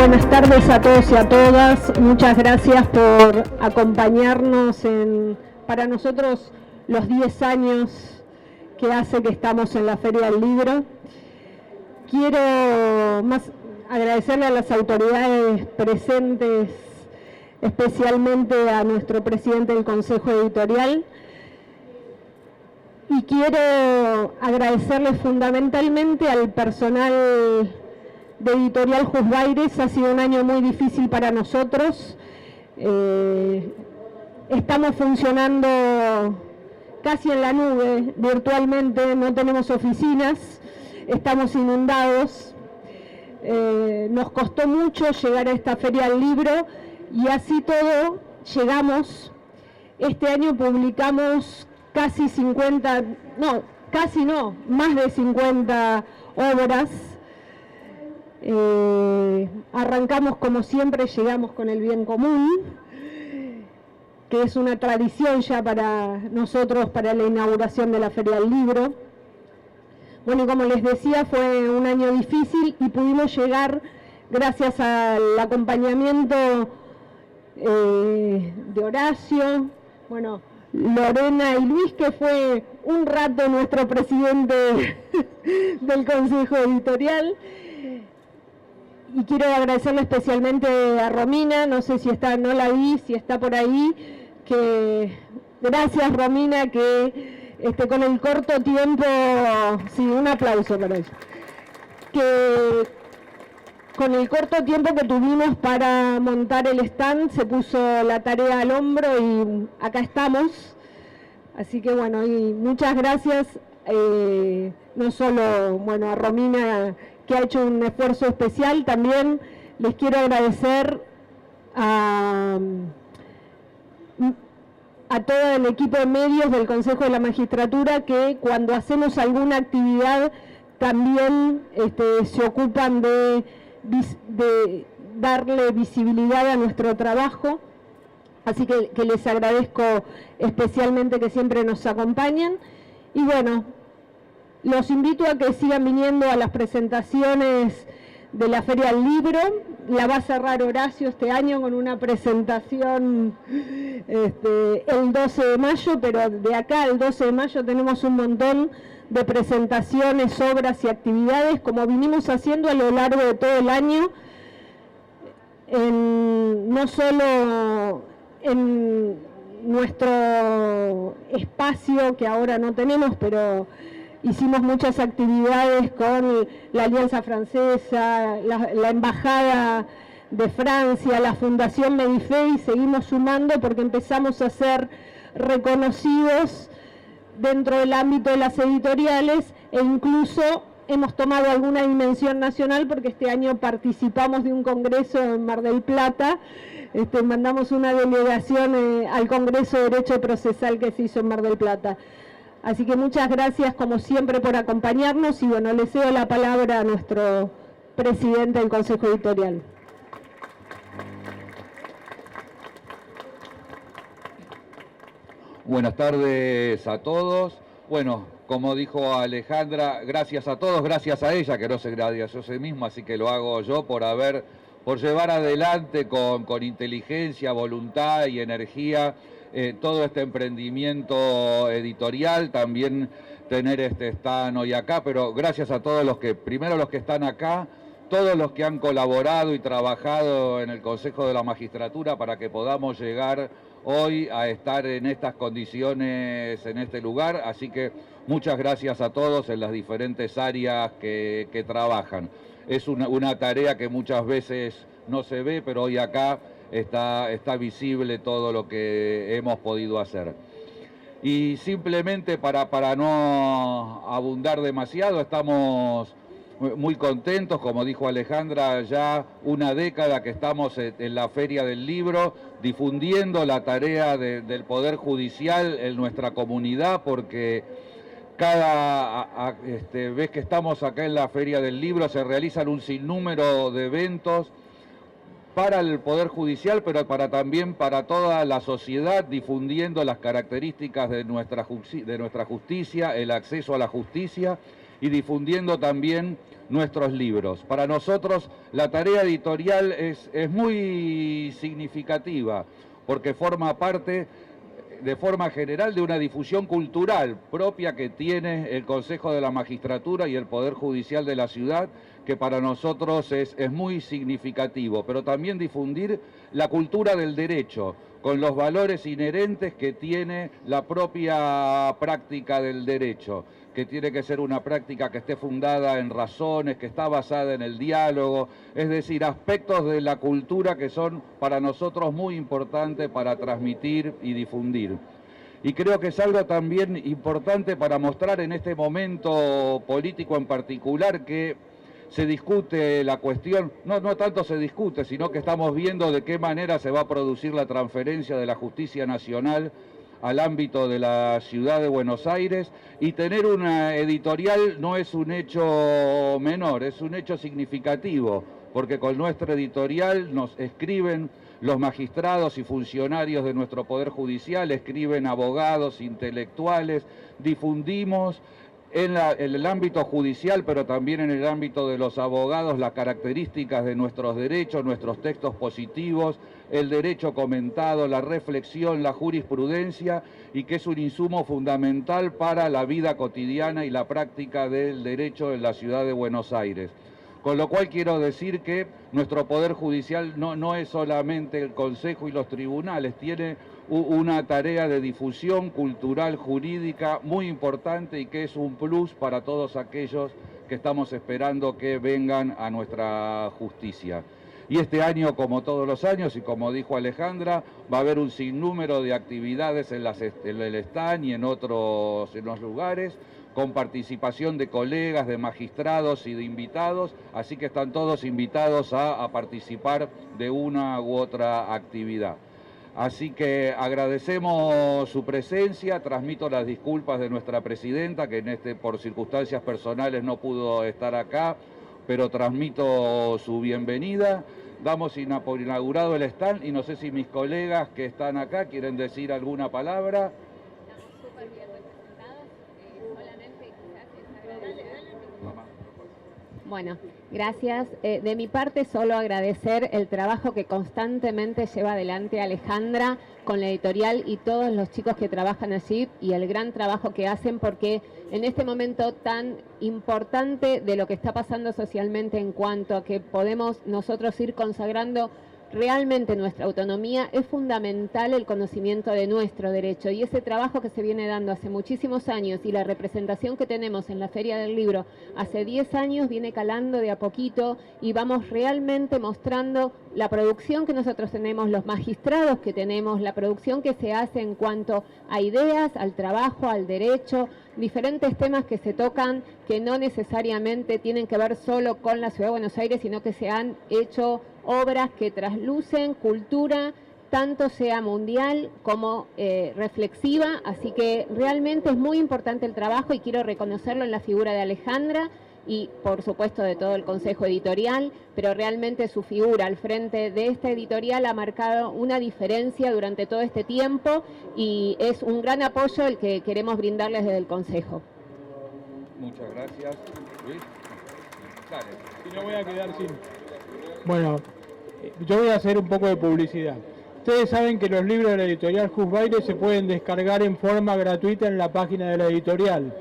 buenas tardes a todos y a todas. Muchas gracias por acompañarnos en, para nosotros, los 10 años que hace que estamos en la Feria del Libro. Quiero más agradecerle a las autoridades presentes, especialmente a nuestro presidente del Consejo Editorial, y quiero agradecerle fundamentalmente al personal de Editorial Jusbaires. Ha sido un año muy difícil para nosotros. Estamos funcionando casi en la nube, virtualmente, no tenemos oficinas, estamos inundados. Nos costó mucho llegar a esta Feria del Libro y así todo llegamos. Este año publicamos casi 50, no, casi no, más de 50 obras. Arrancamos como siempre, llegamos con el bien común, que es una tradición ya para nosotros, para la inauguración de la Feria del Libro. Bueno, y como les decía, fue un año difícil y pudimos llegar gracias al acompañamiento de Horacio, bueno, Lorena y Luis, que fue un rato nuestro presidente del Consejo Editorial. Y quiero agradecerle especialmente a Romina, no sé si está, no la vi, si está por ahí, que gracias Romina, que con el corto tiempo, sí, un aplauso para ella, que con el corto tiempo que tuvimos para montar el stand se puso la tarea al hombro y acá estamos. Así que bueno, y muchas gracias, no solo bueno, a Romina, que ha hecho un esfuerzo especial, también les quiero agradecer a todo el equipo de medios del Consejo de la Magistratura, que cuando hacemos alguna actividad también se ocupan de darle visibilidad a nuestro trabajo. Así que les agradezco especialmente que siempre nos acompañen. Y bueno, los invito a que sigan viniendo a las presentaciones de la Feria del Libro. La va a cerrar Horacio este año con una presentación el 12 de mayo, pero de acá al 12 de mayo tenemos un montón de presentaciones, obras y actividades, como vinimos haciendo a lo largo de todo el año, no solo en nuestro espacio, que ahora no tenemos, pero hicimos muchas actividades con la Alianza Francesa, la Embajada de Francia, la Fundación Medife, y seguimos sumando porque empezamos a ser reconocidos dentro del ámbito de las editoriales, e incluso hemos tomado alguna dimensión nacional porque este año participamos de un congreso en Mar del Plata. Mandamos una delegación al Congreso de Derecho Procesal que se hizo en Mar del Plata. Así que muchas gracias como siempre por acompañarnos y bueno, le cedo la palabra a nuestro presidente del Consejo Editorial. Buenas tardes a todos. Bueno, como dijo Alejandra, gracias a todos, gracias a ella, que no se agradeció a sí misma, así que lo hago yo por llevar adelante con inteligencia, voluntad y energía todo este emprendimiento editorial, también tener este stand hoy acá, pero gracias a todos primero los que están acá, todos los que han colaborado y trabajado en el Consejo de la Magistratura para que podamos llegar hoy a estar en estas condiciones, en este lugar, así que muchas gracias a todos en las diferentes áreas que trabajan. Es una tarea que muchas veces no se ve, pero hoy acá está visible todo lo que hemos podido hacer. Y simplemente para no abundar demasiado, estamos muy contentos, como dijo Alejandra, ya una década que estamos en la Feria del Libro, difundiendo la tarea del Poder Judicial en nuestra comunidad, porque cada vez que estamos acá en la Feria del Libro se realizan un sinnúmero de eventos para el Poder Judicial, pero también para toda la sociedad, difundiendo las características de nuestra justicia, el acceso a la justicia y difundiendo también nuestros libros. Para nosotros la tarea editorial es muy significativa porque forma parte de forma general de una difusión cultural propia que tiene el Consejo de la Magistratura y el Poder Judicial de la ciudad, que para nosotros es muy significativo, pero también difundir la cultura del derecho, con los valores inherentes que tiene la propia práctica del derecho, que tiene que ser una práctica que esté fundada en razones, que está basada en el diálogo, es decir, aspectos de la cultura que son para nosotros muy importantes para transmitir y difundir. Y creo que es algo también importante para mostrar en este momento político en particular que se discute la cuestión, no tanto se discute, sino que estamos viendo de qué manera se va a producir la transferencia de la justicia nacional al ámbito de la ciudad de Buenos Aires, y tener una editorial no es un hecho menor, es un hecho significativo, porque con nuestra editorial nos escriben los magistrados y funcionarios de nuestro Poder Judicial, escriben abogados, intelectuales, difundimos en el ámbito judicial, pero también en el ámbito de los abogados, las características de nuestros derechos, nuestros textos positivos, el derecho comentado, la reflexión, la jurisprudencia, y que es un insumo fundamental para la vida cotidiana y la práctica del derecho en la ciudad de Buenos Aires. Con lo cual quiero decir que nuestro Poder Judicial no es solamente el Consejo y los tribunales, tiene una tarea de difusión cultural, jurídica muy importante y que es un plus para todos aquellos que estamos esperando que vengan a nuestra justicia. Y este año, como todos los años, y como dijo Alejandra, va a haber un sinnúmero de actividades en el stand y en otros lugares, con participación de colegas, de magistrados y de invitados, así que están todos invitados a participar de una u otra actividad. Así que agradecemos su presencia, transmito las disculpas de nuestra presidenta, que por circunstancias personales no pudo estar acá, pero transmito su bienvenida. Damos por inaugurado el stand y no sé si mis colegas que están acá quieren decir alguna palabra. Súper bien representados, solamente quizás es agradecer. Bueno, gracias. De mi parte, solo agradecer el trabajo que constantemente lleva adelante Alejandra con la editorial y todos los chicos que trabajan allí, y el gran trabajo que hacen, porque en este momento tan importante de lo que está pasando socialmente en cuanto a que podemos nosotros ir consagrando realmente nuestra autonomía, es fundamental el conocimiento de nuestro derecho, y ese trabajo que se viene dando hace muchísimos años y la representación que tenemos en la Feria del Libro hace 10 años viene calando de a poquito, y vamos realmente mostrando la producción que nosotros tenemos, los magistrados que tenemos, la producción que se hace en cuanto a ideas, al trabajo, al derecho, diferentes temas que se tocan que no necesariamente tienen que ver solo con la Ciudad de Buenos Aires, sino que se han hecho obras que traslucen cultura, tanto sea mundial como reflexiva, así que realmente es muy importante el trabajo y quiero reconocerlo en la figura de Alejandra y por supuesto de todo el Consejo Editorial, pero realmente su figura al frente de esta editorial ha marcado una diferencia durante todo este tiempo y es un gran apoyo el que queremos brindarles desde el Consejo. Muchas gracias. Luis. Dale. Y no voy a quedar sin... Bueno, yo voy a hacer un poco de publicidad. Ustedes saben que los libros de la editorial Husbaire se pueden descargar en forma gratuita en la página de la editorial.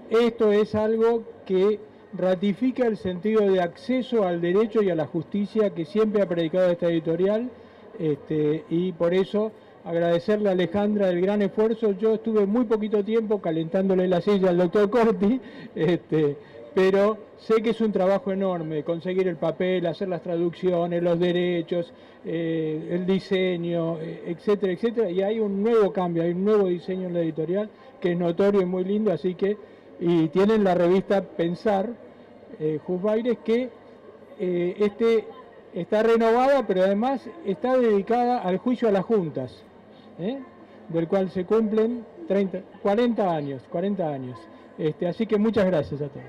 Esto es algo que ratifica el sentido de acceso al derecho y a la justicia que siempre ha predicado esta editorial, y por eso agradecerle a Alejandra el gran esfuerzo. Yo estuve muy poquito tiempo calentándole la silla al doctor Corti, pero sé que es un trabajo enorme conseguir el papel, hacer las traducciones, los derechos, el diseño, etcétera, etcétera, y hay un nuevo cambio, hay un nuevo diseño en la editorial que es notorio y muy lindo, así que, y tienen la revista Pensar, Husbaire, que está renovada, pero además está dedicada al juicio a las juntas, del cual se cumplen 40 años. Así que muchas gracias a todos.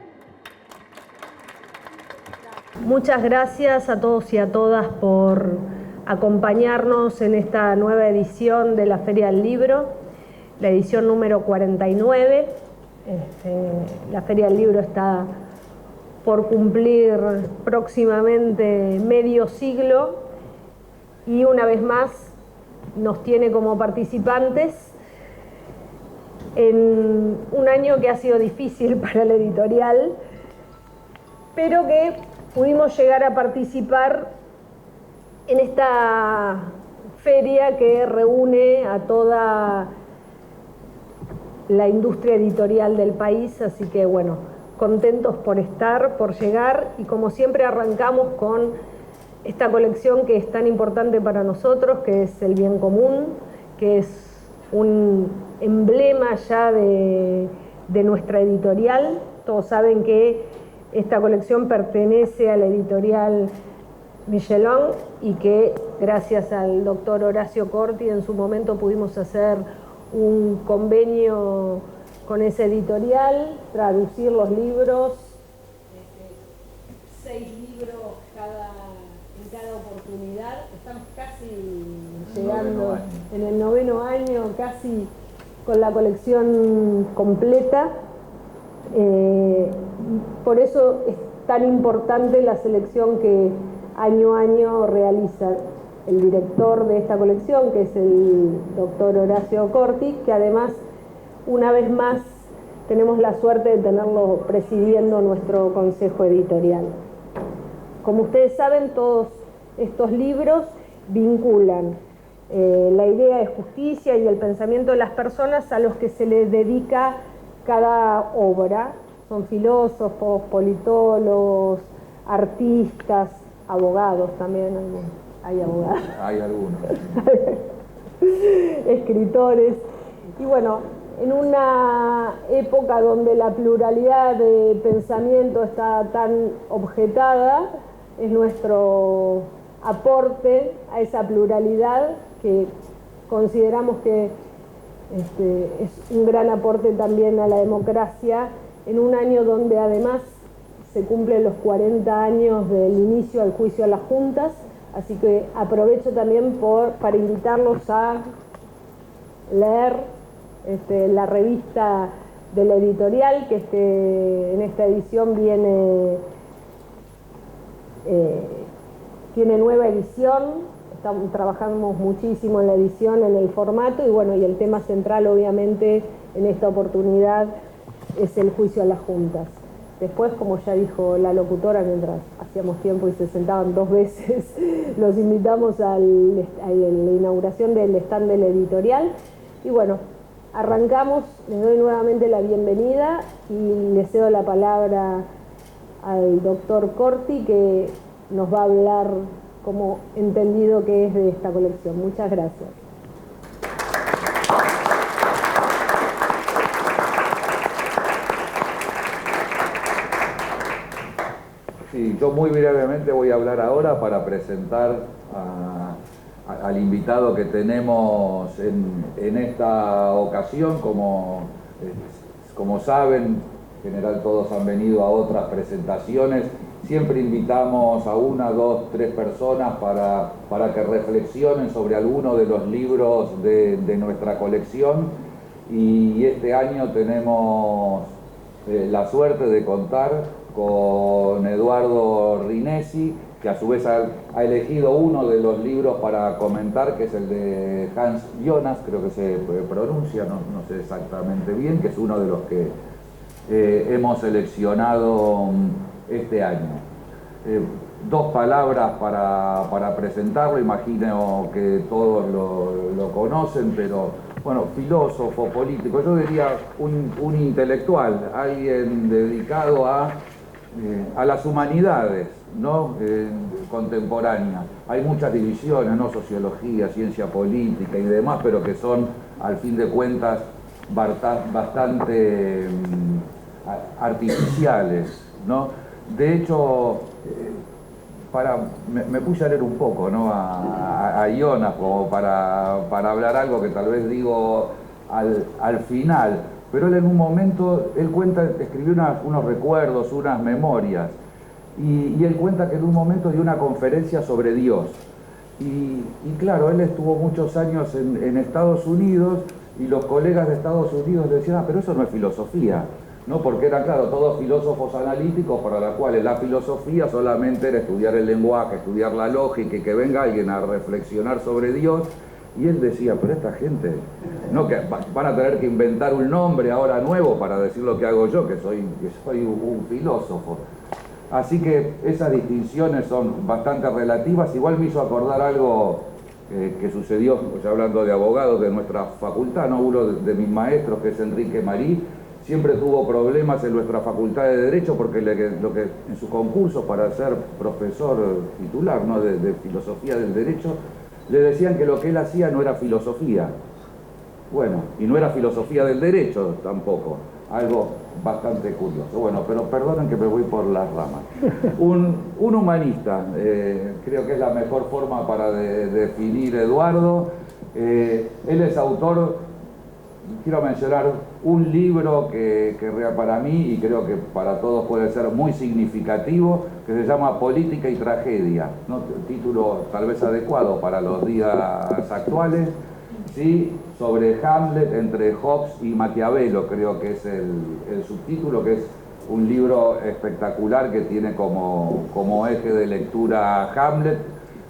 Muchas gracias a todos y a todas por acompañarnos en esta nueva edición de la Feria del Libro, la edición número 49. La Feria del Libro está por cumplir próximamente medio siglo y una vez más nos tiene como participantes en un año que ha sido difícil para la editorial, pero que pudimos llegar a participar en esta feria que reúne a toda la industria editorial del país, así que bueno, contentos por estar, por llegar, y como siempre arrancamos con esta colección que es tan importante para nosotros, que es El Bien Común, que es un emblema ya de nuestra editorial. Todos saben que esta colección pertenece a la editorial Michelin y que gracias al doctor Horacio Corti en su momento pudimos hacer un convenio con esa editorial, traducir los libros, 6 libros en cada oportunidad. Estamos casi llegando en el 9º año, casi con la colección completa. Por eso es tan importante la selección que año a año realiza el director de esta colección, que es el doctor Horacio Corti, que además, una vez más, tenemos la suerte de tenerlo presidiendo nuestro consejo editorial. Como ustedes saben, todos estos libros vinculan la idea de justicia y el pensamiento de las personas a los que se les dedica cada obra. Son filósofos, politólogos, artistas, abogados también, hay abogados. Hay algunos. Escritores. Y bueno, en una época donde la pluralidad de pensamiento está tan objetada, es nuestro aporte a esa pluralidad que consideramos que es un gran aporte también a la democracia, en un año donde además se cumplen los 40 años del inicio al juicio a las juntas, así que aprovecho también para invitarlos a leer la revista de la editorial, que en esta edición tiene nueva edición. Trabajamos muchísimo en la edición, en el formato, y bueno, y el tema central obviamente en esta oportunidad es el juicio a las juntas. Después, como ya dijo la locutora mientras hacíamos tiempo y se sentaban 2 veces, los invitamos a la inauguración del stand de la editorial. Y bueno, arrancamos, les doy nuevamente la bienvenida y les cedo la palabra al doctor Corti, que nos va a hablar como entendido que es de esta colección. Muchas gracias. Sí, yo muy brevemente voy a hablar ahora para presentar al invitado que tenemos en esta ocasión. Como saben, en general todos han venido a otras presentaciones. Siempre invitamos a 1, 2, 3 personas para que reflexionen sobre alguno de los libros de nuestra colección, y este año tenemos la suerte de contar con Eduardo Rinesi, que a su vez ha elegido uno de los libros para comentar, que es el de Hans Jonas, creo que se pronuncia, no sé exactamente bien, que es uno de los que hemos seleccionado este año. 2 palabras para presentarlo, imagino que todos lo conocen, pero bueno, filósofo, político, yo diría un intelectual, alguien dedicado a las humanidades, ¿no? Contemporáneas. Hay muchas divisiones, ¿no? Sociología, ciencia política y demás, pero que son, al fin de cuentas, bastante artificiales, ¿no? De hecho, me puse a leer un poco, ¿no? a Jonas, como para hablar algo que tal vez digo al final, pero él en un momento, escribió unos recuerdos, unas memorias, y él cuenta que en un momento dio una conferencia sobre Dios, y claro, él estuvo muchos años en Estados Unidos, y los colegas de Estados Unidos le decían, pero eso no es filosofía, ¿no? Porque eran, claro, todos filósofos analíticos para los cuales la filosofía solamente era estudiar el lenguaje, estudiar la lógica y que venga alguien a reflexionar sobre Dios. Y él decía, pero esta gente, no, que van a tener que inventar un nombre ahora nuevo para decir lo que hago yo, que soy un filósofo. Así que esas distinciones son bastante relativas. Igual me hizo acordar algo que sucedió, ya hablando de abogados de nuestra facultad, ¿no? Uno de mis maestros, que es Enrique Marí, siempre tuvo problemas en nuestra facultad de Derecho porque lo que en sus concursos para ser profesor titular, ¿no? de filosofía del derecho, le decían que lo que él hacía no era filosofía. Bueno, y no era filosofía del derecho tampoco. Algo bastante curioso. Bueno, pero perdonen que me voy por las ramas. Un humanista, creo que es la mejor forma para definir Eduardo. Él es autor, quiero mencionar un libro que para mí, y creo que para todos puede ser muy significativo, que se llama Política y Tragedia, ¿no? Título tal vez adecuado para los días actuales, ¿sí? Sobre Hamlet entre Hobbes y Maquiavelo, creo que es el subtítulo, que es un libro espectacular que tiene como eje de lectura Hamlet,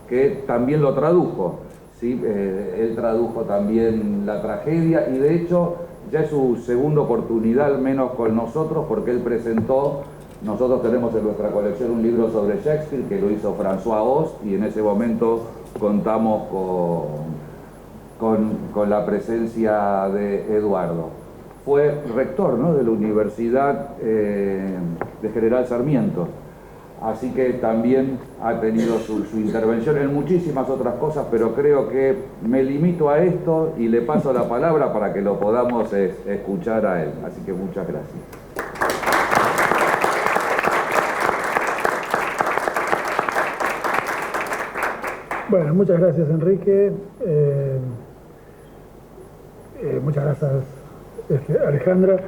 que también lo tradujo, ¿sí? Él tradujo también la tragedia y de hecho ya es su segunda oportunidad, al menos con nosotros, porque él presentó, nosotros tenemos en nuestra colección un libro sobre Shakespeare que lo hizo François Host y en ese momento contamos con la presencia de Eduardo. Fue rector, ¿no? de la Universidad de General Sarmiento, así que también ha tenido su intervención en muchísimas otras cosas, pero creo que me limito a esto y le paso la palabra para que lo podamos escuchar a él. Así que muchas gracias. Bueno, muchas gracias, Enrique. Muchas gracias, Alejandra.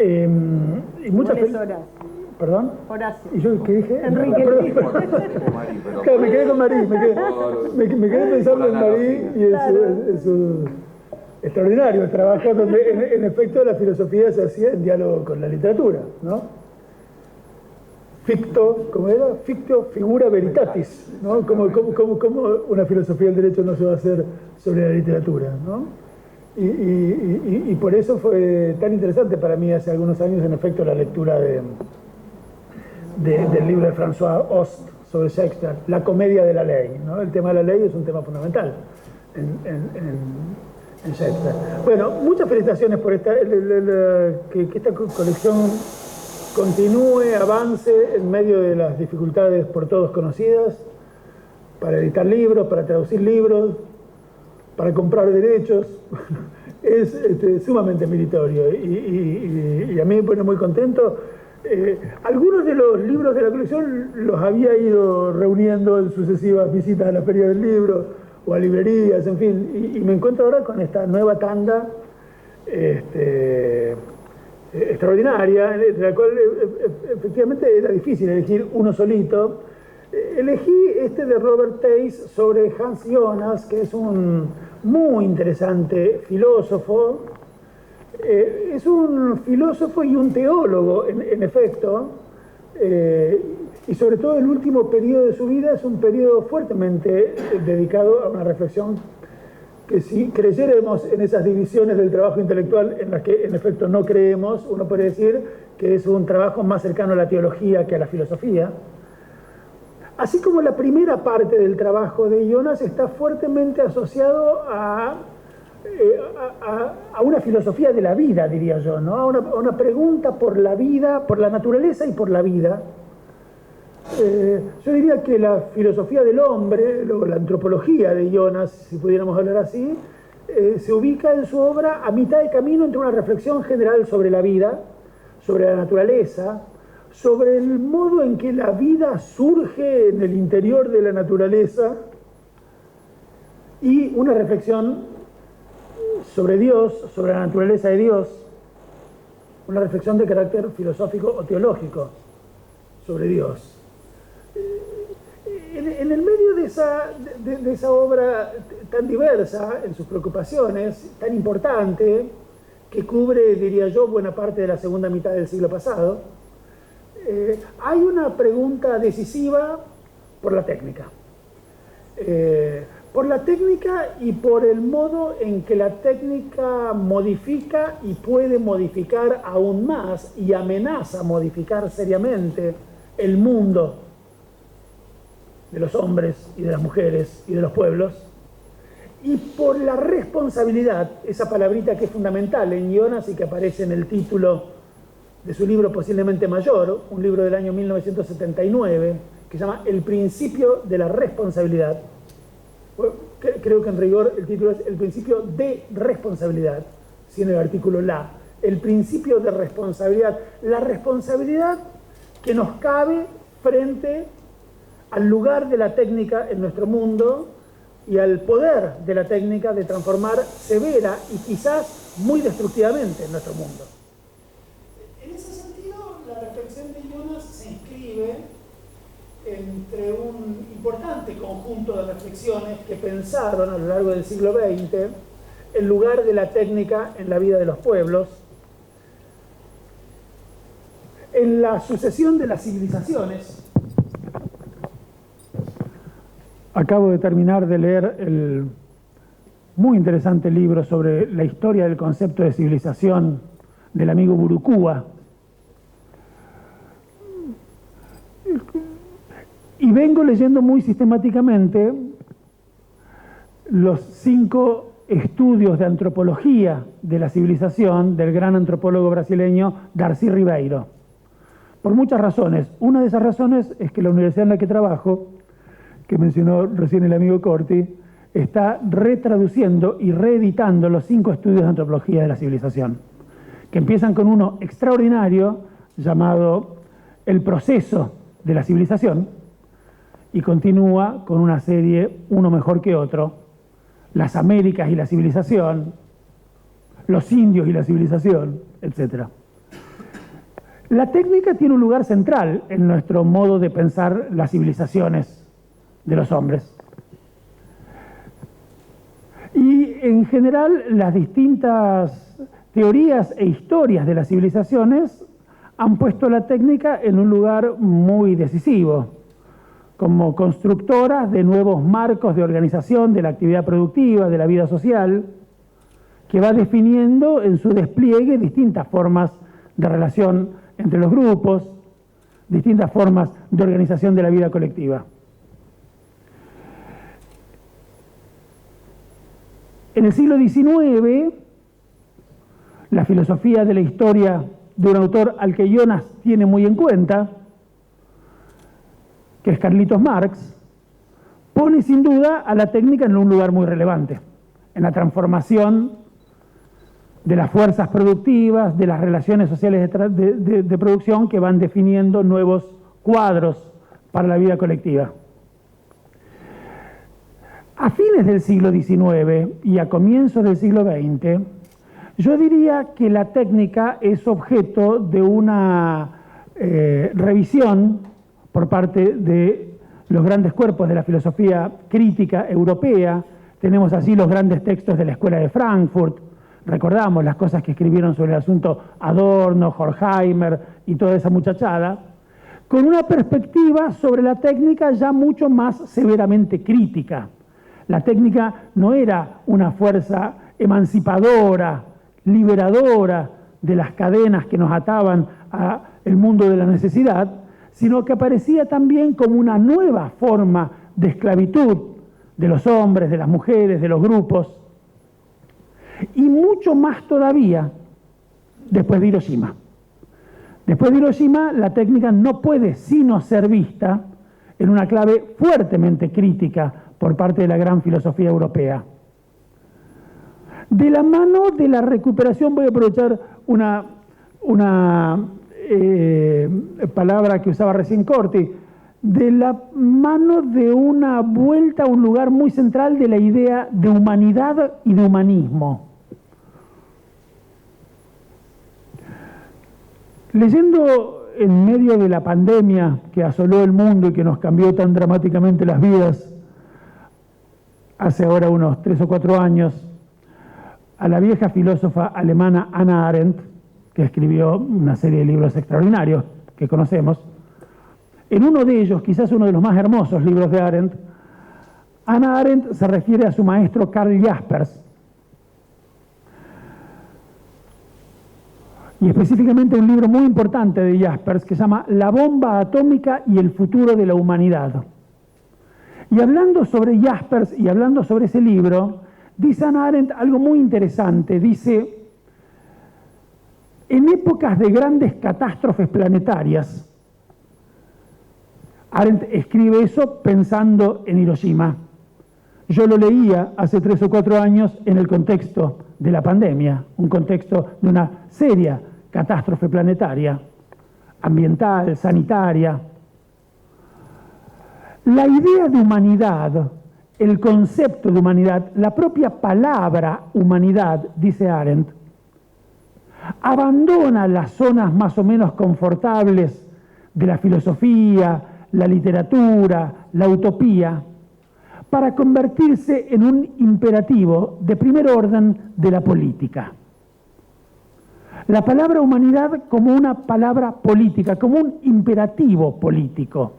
Y muchas horas. ¿Perdón? Horacio. ¿Y yo qué dije? Enrique. Claro, me quedé con Marí, me quedé pensando en Marí y en su extraordinario trabajo donde en efecto la filosofía se hacía en diálogo con la literatura, ¿no? Ficto, ¿cómo era? Fictio figura veritatis, ¿no? Como una filosofía del derecho no se va a hacer sobre la literatura, ¿no? Y por eso fue tan interesante para mí hace algunos años, en efecto, la lectura del libro de François Host sobre Shakespeare, La comedia de la ley, ¿no? El tema de la ley es un tema fundamental en Shakespeare. Bueno, muchas felicitaciones por que esta colección continúe, avance en medio de las dificultades por todos conocidas, para editar libros, para traducir libros, para comprar derechos. Es sumamente meritorio y a mí me pone muy contento. Algunos de los libros de la colección los había ido reuniendo en sucesivas visitas a la Feria del Libro o a librerías, en fin, y me encuentro ahora con esta nueva tanda extraordinaria, de la cual efectivamente era difícil elegir uno solito. Elegí este de Robert Tace sobre Hans Jonas, que es un muy interesante filósofo. Es un filósofo y un teólogo, en efecto, y sobre todo el último periodo de su vida es un periodo fuertemente dedicado a una reflexión que, si creyéramos en esas divisiones del trabajo intelectual en las que en efecto no creemos, uno puede decir que es un trabajo más cercano a la teología que a la filosofía. Así como la primera parte del trabajo de Jonas está fuertemente asociado a una filosofía de la vida, diría yo, ¿no? A una pregunta por la vida, por la naturaleza y por la vida. Yo diría que la filosofía del hombre, o la antropología de Jonas, si pudiéramos hablar así, se ubica en su obra a mitad de camino entre una reflexión general sobre la vida, sobre la naturaleza, sobre el modo en que la vida surge en el interior de la naturaleza, y una reflexión sobre Dios, sobre la naturaleza de Dios, una reflexión de carácter filosófico o teológico sobre Dios. En en el medio de esa obra tan diversa en sus preocupaciones, tan importante, que cubre, diría yo, buena parte de la segunda mitad del siglo pasado, hay una pregunta decisiva por la técnica. Por la técnica y por el modo en que la técnica modifica y puede modificar aún más y amenaza modificar seriamente el mundo de los hombres y de las mujeres y de los pueblos, y por la responsabilidad, esa palabrita que es fundamental en Jonas y que aparece en el título de su libro posiblemente mayor, un libro del año 1979, que se llama El principio de la responsabilidad. Bueno, creo que en rigor el título es El principio de responsabilidad, sin el artículo la. El principio de responsabilidad, la responsabilidad que nos cabe frente al lugar de la técnica en nuestro mundo y al poder de la técnica de transformar severa y quizás muy destructivamente nuestro mundo. En ese sentido, la reflexión de Jonas se inscribe entre un importante conjunto de reflexiones que pensaron a lo largo del siglo XX el lugar de la técnica en la vida de los pueblos, en la sucesión de las civilizaciones. Acabo de terminar de leer el muy interesante libro sobre la historia del concepto de civilización del amigo Burucúa. Y vengo leyendo muy sistemáticamente los 5 estudios de antropología de la civilización del gran antropólogo brasileño Darcy Ribeiro. Por muchas razones. Una de esas razones es que la universidad en la que trabajo, que mencionó recién el amigo Corti, está retraduciendo y reeditando los 5 estudios de antropología de la civilización, que empiezan con uno extraordinario llamado El proceso de la civilización y continúa con una serie, uno mejor que otro, Las Américas y la civilización, Los indios y la civilización, etc. La técnica tiene un lugar central en nuestro modo de pensar las civilizaciones de los hombres. Y en general las distintas teorías e historias de las civilizaciones han puesto la técnica en un lugar muy decisivo, como constructoras de nuevos marcos de organización de la actividad productiva, de la vida social, que va definiendo en su despliegue distintas formas de relación entre los grupos, distintas formas de organización de la vida colectiva. En el siglo XIX, la filosofía de la historia de un autor al que Jonas tiene muy en cuenta, que es Carlitos Marx, pone sin duda a la técnica en un lugar muy relevante, en la transformación de las fuerzas productivas, de las relaciones sociales de producción que van definiendo nuevos cuadros para la vida colectiva. A fines del siglo XIX y a comienzos del siglo XX, yo diría que la técnica es objeto de una revisión por parte de los grandes cuerpos de la filosofía crítica europea. Tenemos así los grandes textos de la Escuela de Frankfurt, recordamos las cosas que escribieron sobre el asunto Adorno, Horkheimer y toda esa muchachada, con una perspectiva sobre la técnica ya mucho más severamente crítica. La técnica no era una fuerza emancipadora, liberadora de las cadenas que nos ataban al mundo de la necesidad, sino que aparecía también como una nueva forma de esclavitud de los hombres, de las mujeres, de los grupos, y mucho más todavía después de Hiroshima. Después de Hiroshima, la técnica no puede sino ser vista en una clave fuertemente crítica por parte de la gran filosofía europea. De la mano de la recuperación, voy a aprovechar una palabra que usaba recién Corti, de la mano de una vuelta a un lugar muy central de la idea de humanidad y de humanismo. Leyendo en medio de la pandemia que asoló el mundo y que nos cambió tan dramáticamente las vidas, hace ahora unos 3 o 4 años, a la vieja filósofa alemana Hannah Arendt, que escribió una serie de libros extraordinarios que conocemos. En uno de ellos, quizás uno de los más hermosos libros de Arendt, Hannah Arendt se refiere a su maestro Karl Jaspers, y específicamente un libro muy importante de Jaspers que se llama La bomba atómica y el futuro de la humanidad. Y hablando sobre Jaspers y hablando sobre ese libro, dice Hannah Arendt algo muy interesante. Dice, en épocas de grandes catástrofes planetarias, Arendt escribe eso pensando en Hiroshima. Yo lo leía hace 3 o 4 años en el contexto de la pandemia, un contexto de una seria catástrofe planetaria, ambiental, sanitaria. La idea de humanidad, el concepto de humanidad, la propia palabra humanidad, dice Arendt, abandona las zonas más o menos confortables de la filosofía, la literatura, la utopía, para convertirse en un imperativo de primer orden de la política. La palabra humanidad como una palabra política, como un imperativo político.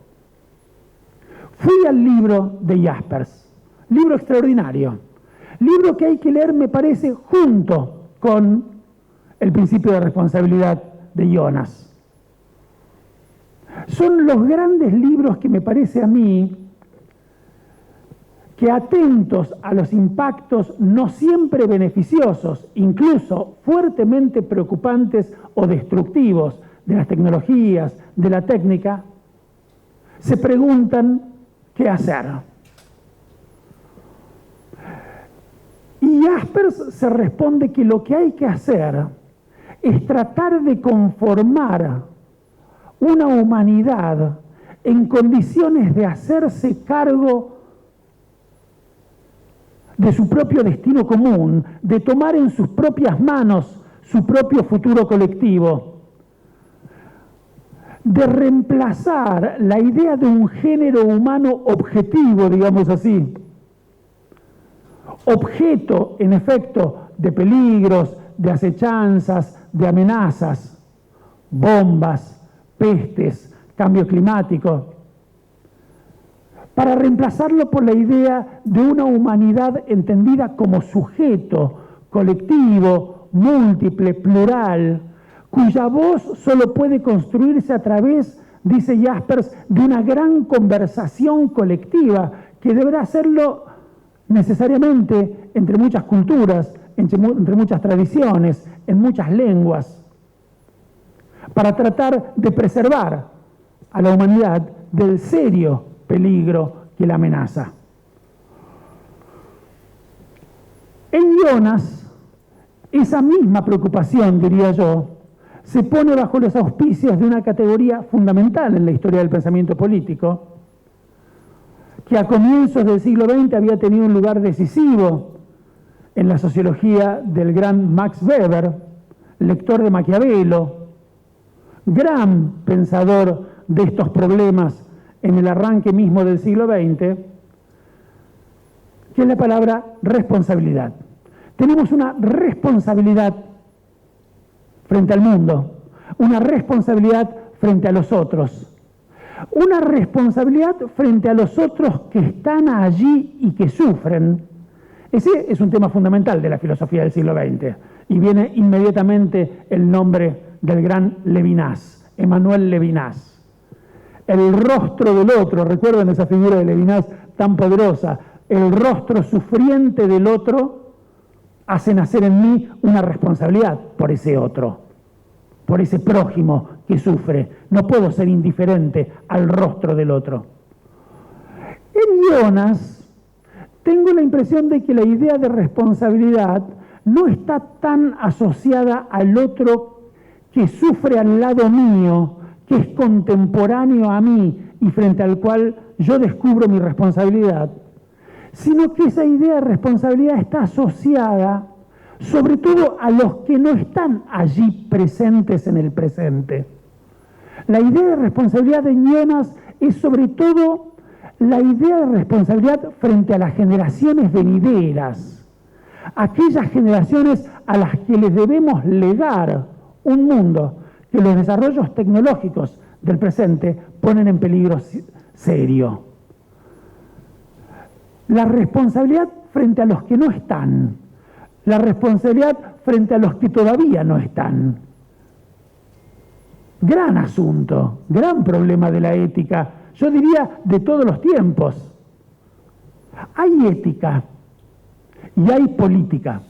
Fui al libro de Jaspers, libro extraordinario, libro que hay que leer, me parece, junto con el principio de responsabilidad de Jonas. Son los grandes libros que me parece a mí que, atentos a los impactos no siempre beneficiosos, incluso fuertemente preocupantes o destructivos de las tecnologías, de la técnica, se preguntan qué hacer. Y Jaspers se responde que lo que hay que hacer es tratar de conformar una humanidad en condiciones de hacerse cargo de su propio destino común, de tomar en sus propias manos su propio futuro colectivo, de reemplazar la idea de un género humano objetivo, digamos así, objeto, en efecto, de peligros, de acechanzas, de amenazas, bombas, pestes, cambio climático, para reemplazarlo por la idea de una humanidad entendida como sujeto, colectivo, múltiple, plural, cuya voz solo puede construirse a través, dice Jaspers, de una gran conversación colectiva, que deberá hacerlo necesariamente entre muchas culturas, entre muchas tradiciones, en muchas lenguas, para tratar de preservar a la humanidad del serio peligro que la amenaza. En Jonas, esa misma preocupación, diría yo, se pone bajo los auspicios de una categoría fundamental en la historia del pensamiento político, que a comienzos del siglo XX había tenido un lugar decisivo en la sociología del gran Max Weber, lector de Maquiavelo, gran pensador de estos problemas en el arranque mismo del siglo XX, que es la palabra responsabilidad. Tenemos una responsabilidad frente al mundo, una responsabilidad frente a los otros, una responsabilidad frente a los otros que están allí y que sufren. Ese es un tema fundamental de la filosofía del siglo XX, y viene inmediatamente el nombre del gran Levinas, Emmanuel Levinas. El rostro del otro, recuerden esa figura de Levinas tan poderosa, el rostro sufriente del otro hace nacer en mí una responsabilidad por ese otro, por ese prójimo que sufre. No puedo ser indiferente al rostro del otro. En Jonas tengo la impresión de que la idea de responsabilidad no está tan asociada al otro que sufre al lado mío, que es contemporáneo a mí y frente al cual yo descubro mi responsabilidad, sino que esa idea de responsabilidad está asociada sobre todo a los que no están allí presentes en el presente. La idea de responsabilidad en Jonas es sobre todo la idea de responsabilidad frente a las generaciones venideras, aquellas generaciones a las que les debemos legar un mundo que los desarrollos tecnológicos del presente ponen en peligro serio. La responsabilidad frente a los que no están, la responsabilidad frente a los que todavía no están. Gran asunto, gran problema de la ética, yo diría de todos los tiempos. Hay ética y hay política.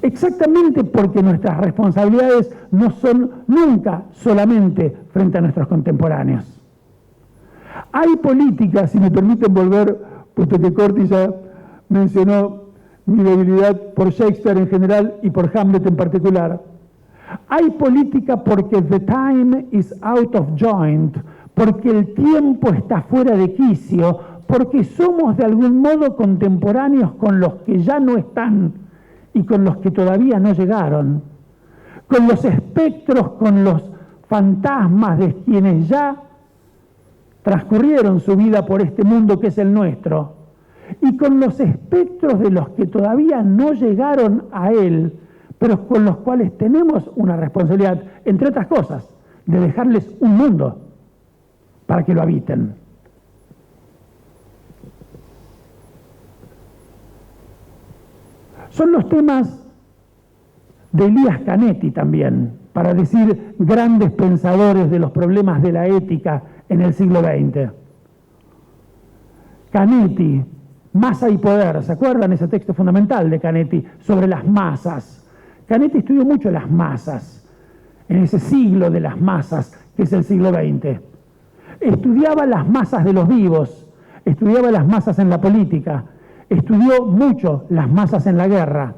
Exactamente porque nuestras responsabilidades no son nunca solamente frente a nuestros contemporáneos. Hay política, si me permiten volver, puesto que Corti ya mencionó mi debilidad por Shakespeare en general y por Hamlet en particular. Hay política porque the time is out of joint, porque el tiempo está fuera de quicio, porque somos de algún modo contemporáneos con los que ya no están y con los que todavía no llegaron, con los espectros, con los fantasmas de quienes ya transcurrieron su vida por este mundo que es el nuestro, y con los espectros de los que todavía no llegaron a él, pero con los cuales tenemos una responsabilidad, entre otras cosas, de dejarles un mundo para que lo habiten. Son los temas de Elías Canetti también, para decir grandes pensadores de los problemas de la ética en el siglo XX. Canetti, Masa y Poder, ¿se acuerdan ese texto fundamental de Canetti sobre las masas? Canetti estudió mucho las masas, en ese siglo de las masas, que es el siglo XX. Estudiaba las masas de los vivos, estudiaba las masas en la política, estudió mucho las masas en la guerra,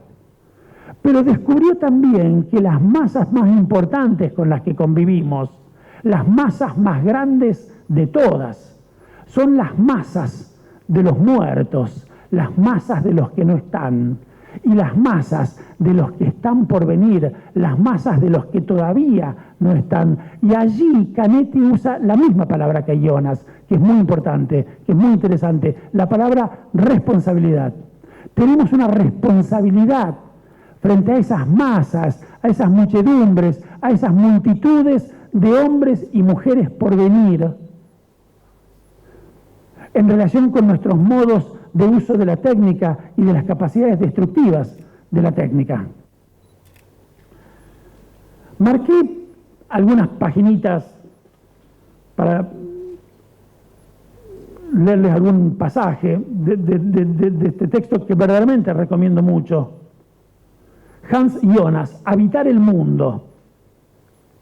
pero descubrió también que las masas más importantes con las que convivimos, las masas más grandes de todas, son las masas de los muertos, las masas de los que no están, y las masas de los que están por venir, las masas de los que todavía no están. Y allí Canetti usa la misma palabra que Jonas, que es muy importante, que es muy interesante, la palabra responsabilidad. Tenemos una responsabilidad frente a esas masas, a esas muchedumbres, a esas multitudes de hombres y mujeres por venir, en relación con nuestros modos de uso de la técnica y de las capacidades destructivas de la técnica. Marqué algunas paginitas para leerles algún pasaje de este texto que verdaderamente recomiendo mucho. Hans Jonas, Habitar el mundo,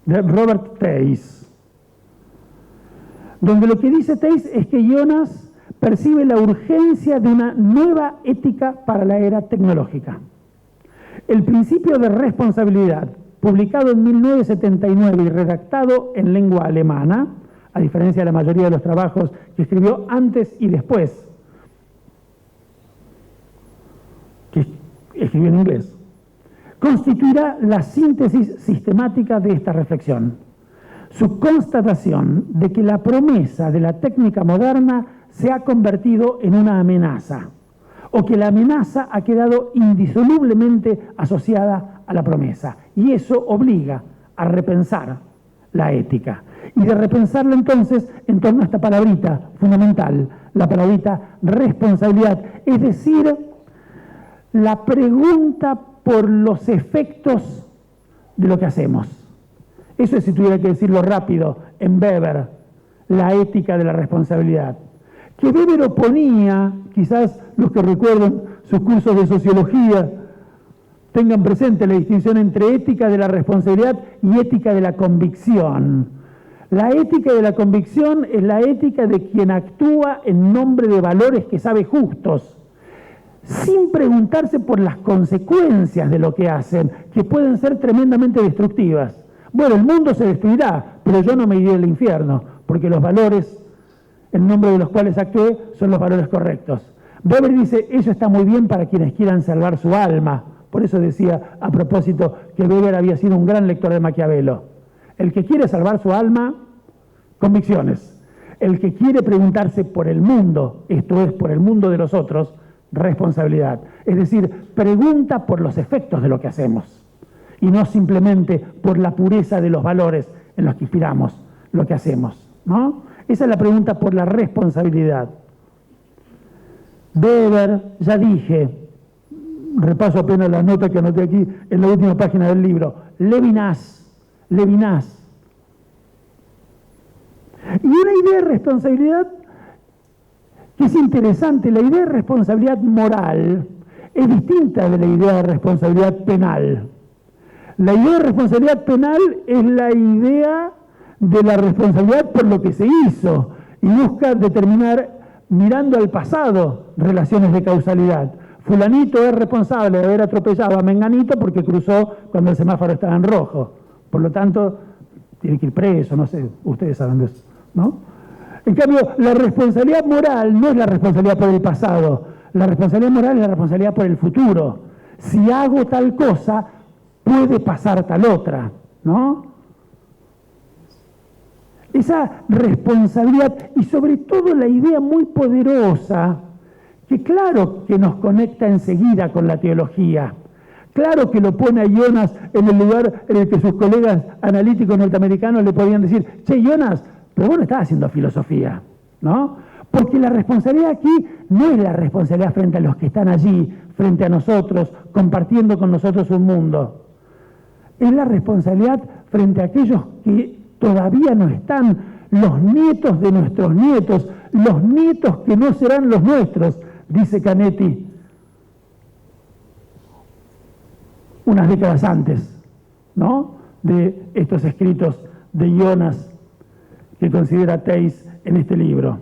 de Robert Theis, donde lo que dice Theis es que Jonas percibe la urgencia de una nueva ética para la era tecnológica. El principio de responsabilidad, publicado en 1979 y redactado en lengua alemana, a diferencia de la mayoría de los trabajos que escribió antes y después, que escribió en inglés, constituirá la síntesis sistemática de esta reflexión. Su constatación de que la promesa de la técnica moderna se ha convertido en una amenaza, o que la amenaza ha quedado indisolublemente asociada a la promesa, y eso obliga a repensar la ética, y de repensarla entonces en torno a esta palabrita fundamental, la palabrita responsabilidad, es decir, la pregunta por los efectos de lo que hacemos. Eso es, si tuviera que decirlo rápido, en Weber, la ética de la responsabilidad. Que Weber oponía, quizás los que recuerden sus cursos de sociología tengan presente la distinción entre ética de la responsabilidad y ética de la convicción. La ética de la convicción es la ética de quien actúa en nombre de valores que sabe justos, sin preguntarse por las consecuencias de lo que hacen, que pueden ser tremendamente destructivas. Bueno, el mundo se destruirá, pero yo no me iré al infierno, porque los valores en nombre de los cuales actué son los valores correctos. Weber dice, eso está muy bien para quienes quieran salvar su alma. Por eso decía, a propósito, que Weber había sido un gran lector de Maquiavelo. El que quiere salvar su alma, convicciones. El que quiere preguntarse por el mundo, esto es, por el mundo de los otros, responsabilidad. Es decir, pregunta por los efectos de lo que hacemos y no simplemente por la pureza de los valores en los que inspiramos lo que hacemos, ¿no? Esa es la pregunta por la responsabilidad. Weber, ya dije, repaso apenas la nota que anoté aquí en la última página del libro, Levinas. Y una idea de responsabilidad que es interesante, la idea de responsabilidad moral es distinta de la idea de responsabilidad penal. La idea de responsabilidad penal es la idea de la responsabilidad por lo que se hizo y busca determinar, mirando al pasado, relaciones de causalidad. Fulanito es responsable de haber atropellado a Menganito porque cruzó cuando el semáforo estaba en rojo. Por lo tanto, tiene que ir preso, no sé, ustedes saben de eso, ¿no? En cambio, la responsabilidad moral no es la responsabilidad por el pasado. La responsabilidad moral es la responsabilidad por el futuro. Si hago tal cosa, puede pasar tal otra, ¿no? Esa responsabilidad y sobre todo la idea muy poderosa que claro que nos conecta enseguida con la teología, claro que lo pone a Jonas en el lugar en el que sus colegas analíticos norteamericanos le podían decir, che, Jonas, pero vos no estás haciendo filosofía, ¿no? Porque la responsabilidad aquí no es la responsabilidad frente a los que están allí, frente a nosotros, compartiendo con nosotros un mundo. Es la responsabilidad frente a aquellos que todavía no están, los nietos de nuestros nietos, los nietos que no serán los nuestros, dice Canetti, unas décadas antes, ¿no?, de estos escritos de Jonas que considera Theis en este libro.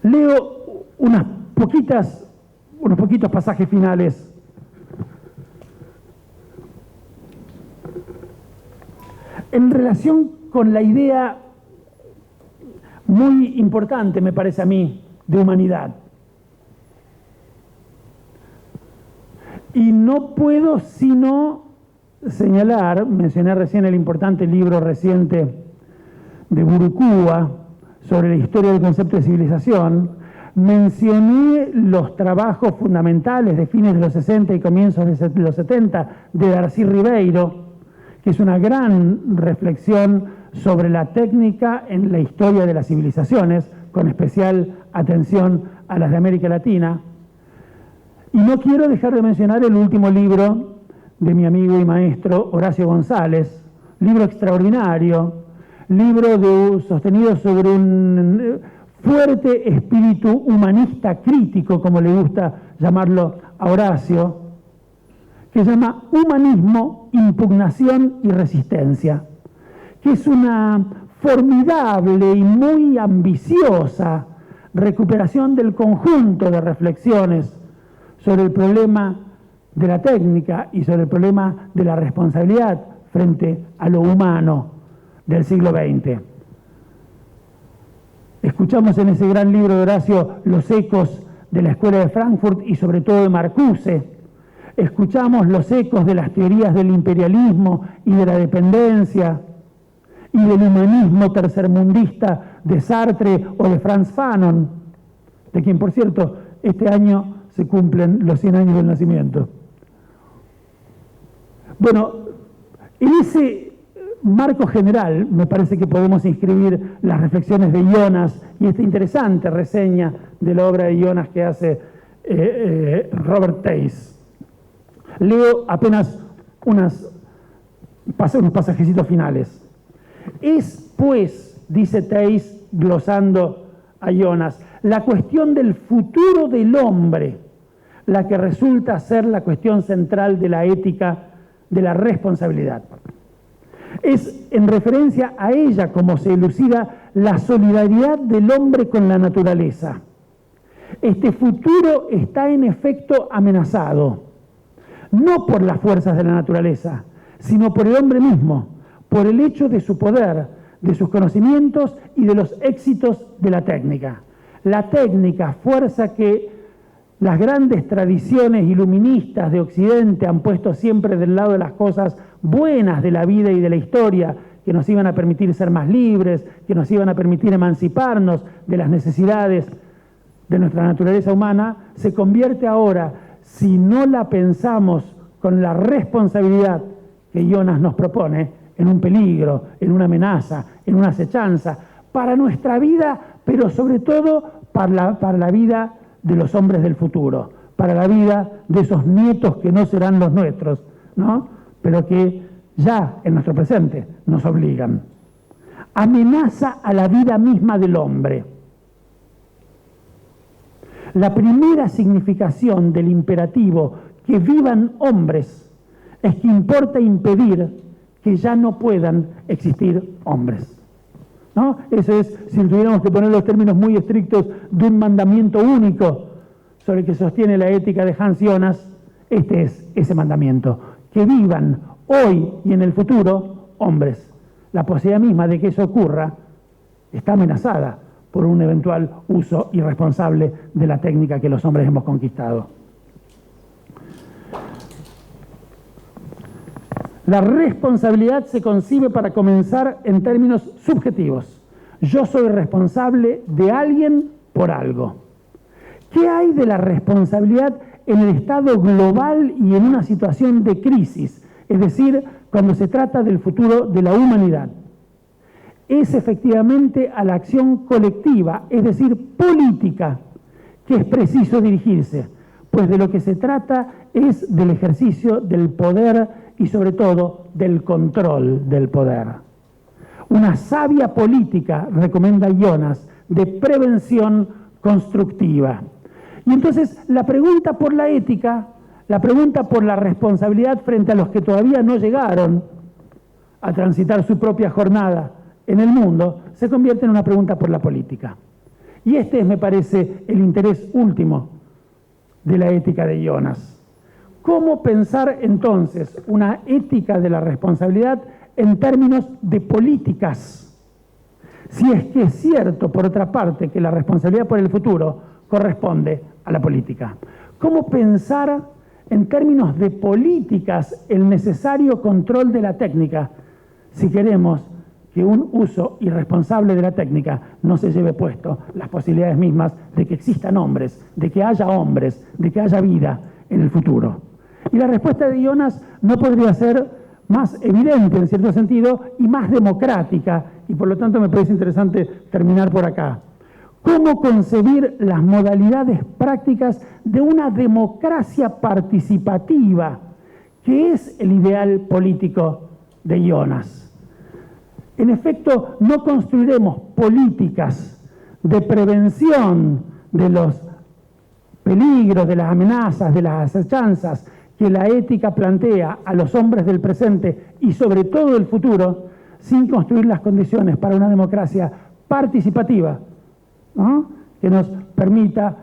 Leo unos poquitos pasajes finales. En relación con la idea muy importante, me parece a mí, de humanidad. Y no puedo sino señalar, mencioné recién el importante libro reciente de Burukua sobre la historia del concepto de civilización, mencioné los trabajos fundamentales de fines de los 60 y comienzos de los 70 de Darcy Ribeiro, que es una gran reflexión sobre la técnica en la historia de las civilizaciones, con especial atención a las de América Latina. Y no quiero dejar de mencionar el último libro de mi amigo y maestro Horacio González, libro extraordinario, libro sostenido sobre un fuerte espíritu humanista crítico, como le gusta llamarlo a Horacio, que se llama Humanismo, Impugnación y Resistencia, que es una formidable y muy ambiciosa recuperación del conjunto de reflexiones sobre el problema de la técnica y sobre el problema de la responsabilidad frente a lo humano del siglo XX. Escuchamos en ese gran libro de Horacio los ecos de la Escuela de Frankfurt y sobre todo de Marcuse. Escuchamos los ecos de las teorías del imperialismo y de la dependencia y del humanismo tercermundista de Sartre o de Frantz Fanon, de quien, por cierto, este año se cumplen los 100 años del nacimiento. Bueno, en ese marco general me parece que podemos inscribir las reflexiones de Jonas y esta interesante reseña de la obra de Jonas que hace Robert Theis. Leo apenas unos pasajecitos finales. Es, pues, dice Theis, glosando a Jonas, la cuestión del futuro del hombre la que resulta ser la cuestión central de la ética de la responsabilidad. Es en referencia a ella como se elucida la solidaridad del hombre con la naturaleza. Este futuro está en efecto amenazado, no por las fuerzas de la naturaleza, sino por el hombre mismo, por el hecho de su poder, de sus conocimientos y de los éxitos de la técnica. La técnica, fuerza que las grandes tradiciones iluministas de Occidente han puesto siempre del lado de las cosas buenas de la vida y de la historia, que nos iban a permitir ser más libres, que nos iban a permitir emanciparnos de las necesidades de nuestra naturaleza humana, se convierte ahora, si no la pensamos con la responsabilidad que Jonas nos propone, en un peligro, en una amenaza, en una acechanza, para nuestra vida, pero sobre todo para la vida de los hombres del futuro, para la vida de esos nietos que no serán los nuestros, ¿no? Pero que ya en nuestro presente nos obligan. Amenaza a la vida misma del hombre. La primera significación del imperativo que vivan hombres es que importa impedir que ya no puedan existir hombres, ¿no? Eso es, si tuviéramos que poner los términos muy estrictos de un mandamiento único sobre el que sostiene la ética de Hans Jonas, este es ese mandamiento, que vivan hoy y en el futuro hombres. La posibilidad misma de que eso ocurra está amenazada por un eventual uso irresponsable de la técnica que los hombres hemos conquistado. La responsabilidad se concibe, para comenzar, en términos subjetivos. Yo soy responsable de alguien por algo. ¿Qué hay de la responsabilidad en el estado global y en una situación de crisis? Es decir, cuando se trata del futuro de la humanidad. Es efectivamente a la acción colectiva, es decir, política, que es preciso dirigirse, pues de lo que se trata es del ejercicio del poder y sobre todo del control del poder. Una sabia política, recomienda Jonas, de prevención constructiva. Y entonces la pregunta por la ética, la pregunta por la responsabilidad frente a los que todavía no llegaron a transitar su propia jornada en el mundo, se convierte en una pregunta por la política. Y este es, me parece, el interés último de la ética de Jonas. ¿Cómo pensar entonces una ética de la responsabilidad en términos de políticas? Si es que es cierto, por otra parte, que la responsabilidad por el futuro corresponde a la política. ¿Cómo pensar en términos de políticas el necesario control de la técnica si queremos que un uso irresponsable de la técnica no se lleve puesto las posibilidades mismas de que existan hombres, de que haya vida en el futuro? Y la respuesta de Jonas no podría ser más evidente en cierto sentido y más democrática, y por lo tanto me parece interesante terminar por acá. ¿Cómo concebir las modalidades prácticas de una democracia participativa, que es el ideal político de Jonas? En efecto, no construiremos políticas de prevención de los peligros, de las amenazas, de las acechanzas que la ética plantea a los hombres del presente y sobre todo del futuro, sin construir las condiciones para una democracia participativa, ¿no?, que nos permita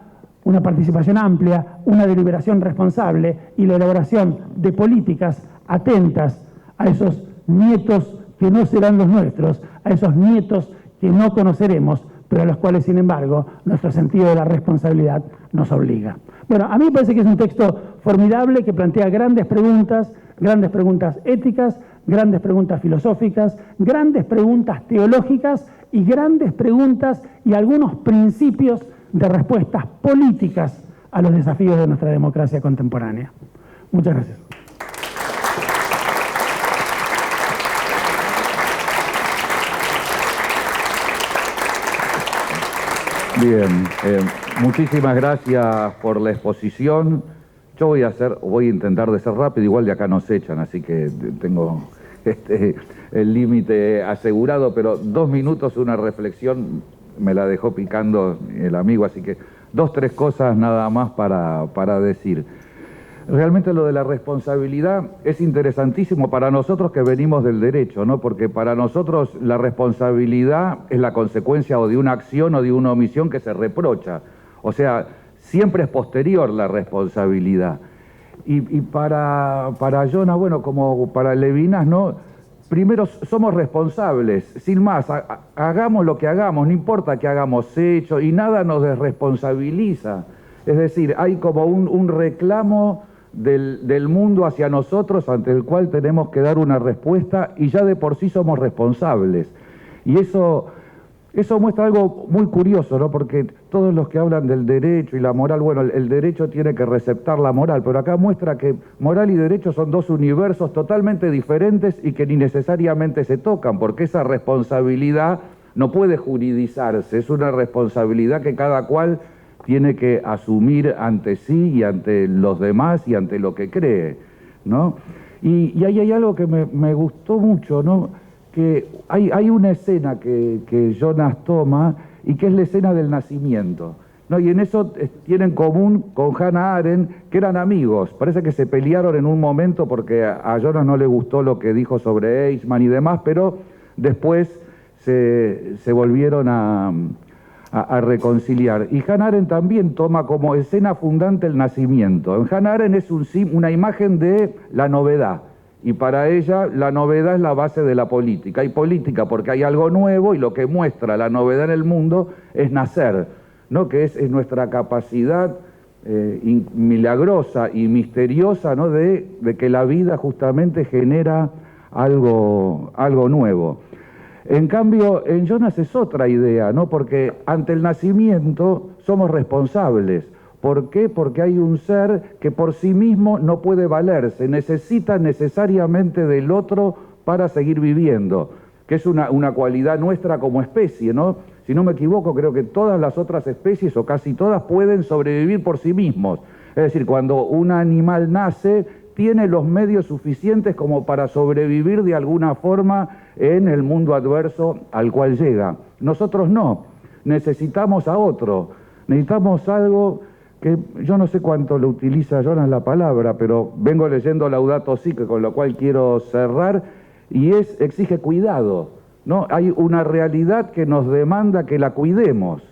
una participación amplia, una deliberación responsable y la elaboración de políticas atentas a esos nietos que no serán los nuestros, a esos nietos que no conoceremos, pero a los cuales, sin embargo, nuestro sentido de la responsabilidad nos obliga. Bueno, a mí me parece que es un texto formidable que plantea grandes preguntas éticas, grandes preguntas filosóficas, grandes preguntas teológicas y grandes preguntas y algunos principios de respuestas políticas a los desafíos de nuestra democracia contemporánea. Muchas gracias. Bien, muchísimas gracias por la exposición. Yo voy a intentar de ser rápido, igual de acá nos echan, así que tengo el límite asegurado, pero 2 minutos, una reflexión, me la dejó picando el amigo, así que 2, 3 cosas nada más para decir. Realmente lo de la responsabilidad es interesantísimo para nosotros que venimos del derecho, ¿no? Porque para nosotros la responsabilidad es la consecuencia o de una acción o de una omisión que se reprocha. O sea, siempre es posterior la responsabilidad. Y para Jonas, bueno, como para Levinas, ¿no? Primero somos responsables, sin más, hagamos lo que hagamos, no importa que hagamos hecho y nada nos desresponsabiliza. Es decir, hay como un reclamo del mundo hacia nosotros, ante el cual tenemos que dar una respuesta y ya de por sí somos responsables. Y eso muestra algo muy curioso, ¿no? Porque todos los que hablan del derecho y la moral, bueno, el derecho tiene que receptar la moral, pero acá muestra que moral y derecho son dos universos totalmente diferentes y que ni necesariamente se tocan, porque esa responsabilidad no puede juridizarse, es una responsabilidad que cada cual tiene que asumir ante sí y ante los demás y ante lo que cree, ¿no? Y ahí hay algo que me gustó mucho, ¿no? Que hay una escena que Jonas toma y que es la escena del nacimiento, ¿no? Y en eso tienen en común con Hannah Arendt, que eran amigos. Parece que se pelearon en un momento porque a Jonas no le gustó lo que dijo sobre Eichmann y demás, pero después se volvieron a reconciliar. Y Hannah Arendt también toma como escena fundante el nacimiento. En Hannah Arendt es una imagen de la novedad. Y para ella la novedad es la base de la política. Hay política porque hay algo nuevo y lo que muestra la novedad en el mundo es nacer, ¿no? Que es nuestra capacidad milagrosa y misteriosa, ¿no? de que la vida justamente genera algo nuevo. En cambio, en Jonas es otra idea, ¿no? Porque ante el nacimiento somos responsables. ¿Por qué? Porque hay un ser que por sí mismo no puede valerse, necesita necesariamente del otro para seguir viviendo, que es una cualidad nuestra como especie, ¿no? Si no me equivoco, creo que todas las otras especies, o casi todas, pueden sobrevivir por sí mismos. Es decir, cuando un animal nace, tiene los medios suficientes como para sobrevivir de alguna forma en el mundo adverso al cual llega. Nosotros no, necesitamos a otro, necesitamos algo que yo no sé cuánto lo utiliza Jonas la palabra, pero vengo leyendo Laudato Si, con lo cual quiero cerrar, y exige cuidado, ¿no? Hay una realidad que nos demanda que la cuidemos,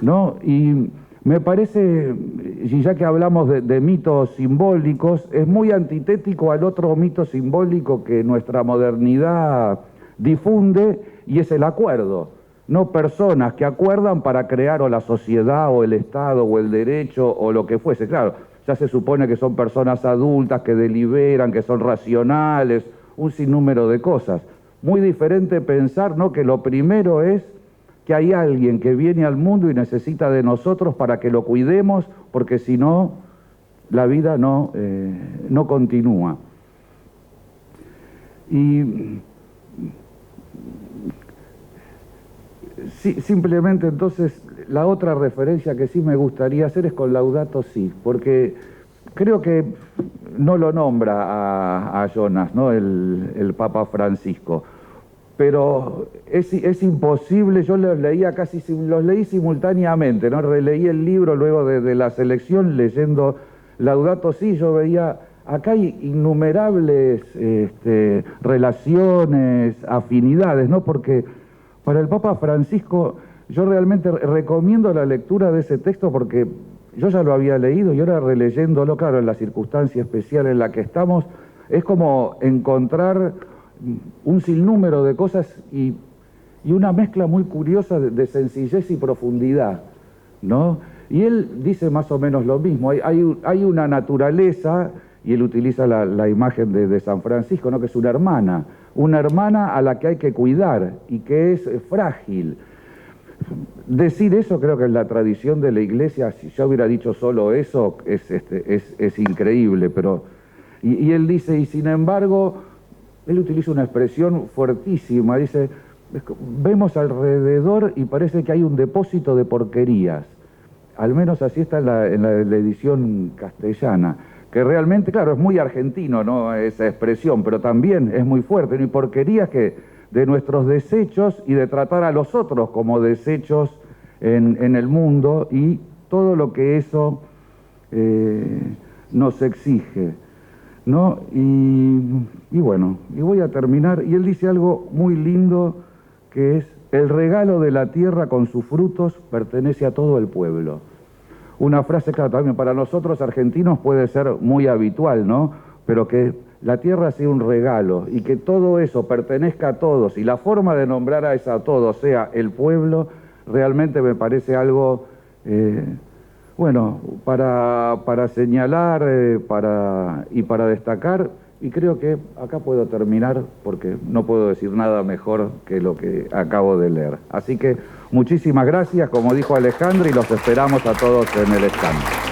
¿no? Y me parece, y ya que hablamos de mitos simbólicos, es muy antitético al otro mito simbólico que nuestra modernidad difunde, y es el acuerdo. No personas que acuerdan para crear o la sociedad o el Estado o el derecho o lo que fuese. Claro, ya se supone que son personas adultas que deliberan, que son racionales, un sinnúmero de cosas. Muy diferente pensar, ¿no?, que lo primero es que hay alguien que viene al mundo y necesita de nosotros para que lo cuidemos, porque si no, la vida no continúa. Y sí, simplemente entonces la otra referencia que sí me gustaría hacer es con Laudato Si, porque creo que no lo nombra a Jonas, ¿no?, el Papa Francisco, pero es imposible. Yo los leí simultáneamente, ¿no? Releí el libro luego de la selección, leyendo Laudato Si. Yo veía, acá hay innumerables relaciones, afinidades, ¿no? Porque para el Papa Francisco yo realmente recomiendo la lectura de ese texto, porque yo ya lo había leído y ahora releyéndolo, claro, en la circunstancia especial en la que estamos, es como encontrar un sinnúmero de cosas y una mezcla muy curiosa de sencillez y profundidad, ¿no? Y él dice más o menos lo mismo. Hay una naturaleza, y él utiliza la imagen de San Francisco, ¿no?, que es una hermana a la que hay que cuidar y que es frágil. Decir eso, creo que en la tradición de la Iglesia, si yo hubiera dicho solo eso, es increíble, pero y él dice, y sin embargo, él utiliza una expresión fuertísima, dice, vemos alrededor y parece que hay un depósito de porquerías. Al menos así está en la edición castellana, que realmente, claro, es muy argentino, ¿no?, esa expresión, pero también es muy fuerte, ¿no? Y porquerías que de nuestros desechos y de tratar a los otros como desechos en el mundo y todo lo que eso nos exige, ¿no? Y bueno, y voy a terminar, y él dice algo muy lindo, que es: el regalo de la tierra con sus frutos pertenece a todo el pueblo. Una frase, claro, también para nosotros argentinos puede ser muy habitual, ¿no? Pero que la tierra sea un regalo y que todo eso pertenezca a todos, y la forma de nombrar a todos sea el pueblo, realmente me parece algo Bueno, para señalar y para destacar, y creo que acá puedo terminar porque no puedo decir nada mejor que lo que acabo de leer. Así que muchísimas gracias, como dijo Alejandra, y los esperamos a todos en el stand.